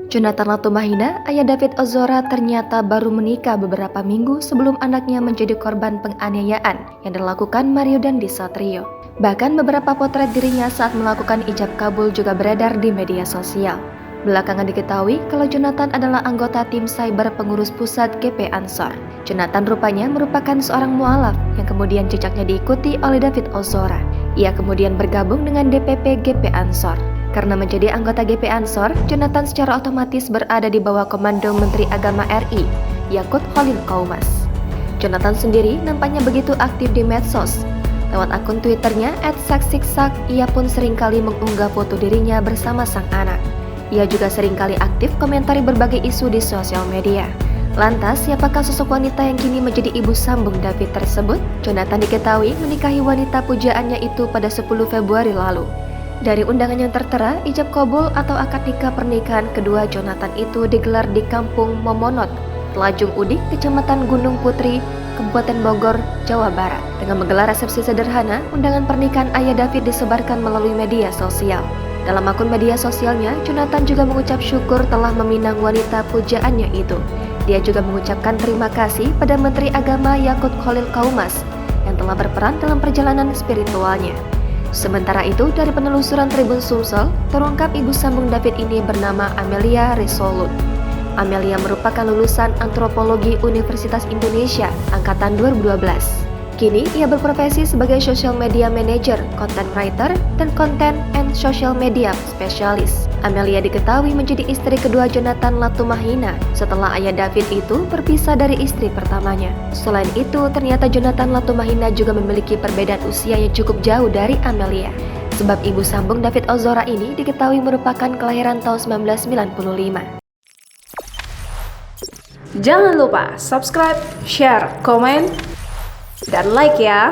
Jonathan Latumahina, ayah David Ozora, ternyata baru menikah beberapa minggu sebelum anaknya menjadi korban penganiayaan yang dilakukan Mario Dandi Satrio. Bahkan beberapa potret dirinya saat melakukan ijab kabul juga beredar di media sosial. Belakangan diketahui kalau Jonathan adalah anggota tim cyber pengurus pusat GP Ansor. Jonathan rupanya merupakan seorang mualaf yang kemudian jejaknya diikuti oleh David Ozora. Ia kemudian bergabung dengan DPP GP Ansor. Karena menjadi anggota GP Ansor, Jonathan secara otomatis berada di bawah komando Menteri Agama RI, Yakut Khalil Qaumas. Jonathan sendiri nampaknya begitu aktif di medsos. Lewat akun Twitternya @saksiksak, ia pun seringkali mengunggah foto dirinya bersama sang anak. Ia juga seringkali aktif komentari berbagai isu di sosial media. Lantas, siapakah sosok wanita yang kini menjadi ibu sambung David tersebut? Jonathan diketahui menikahi wanita pujaannya itu pada 10 Februari lalu. Dari undangan yang tertera, ijab kabul atau akad nikah pernikahan kedua Jonathan itu digelar di Kampung Momonot, Telajung Udik, Kecamatan Gunung Putri, Kabupaten Bogor, Jawa Barat. Dengan menggelar resepsi sederhana, undangan pernikahan ayah David disebarkan melalui media sosial. Dalam akun media sosialnya, Jonathan juga mengucap syukur telah meminang wanita pujaannya itu. Dia juga mengucapkan terima kasih pada Menteri Agama Yakut Khalil Qaumas yang telah berperan dalam perjalanan spiritualnya. Sementara itu, dari penelusuran Tribun Sumsel, terungkap ibu sambung David ini bernama Amelia Resolute. Amelia merupakan lulusan Antropologi Universitas Indonesia angkatan 2012. Kini, ia berprofesi sebagai Social Media Manager, Content Writer, dan Content and Social Media Specialist. Amelia diketahui menjadi istri kedua Jonathan Latumahina setelah ayah David itu berpisah dari istri pertamanya. Selain itu, ternyata Jonathan Latumahina juga memiliki perbedaan usia yang cukup jauh dari Amelia. Sebab ibu sambung David Ozora ini diketahui merupakan kelahiran tahun 1995. Jangan lupa subscribe, share, komen, dan like ya.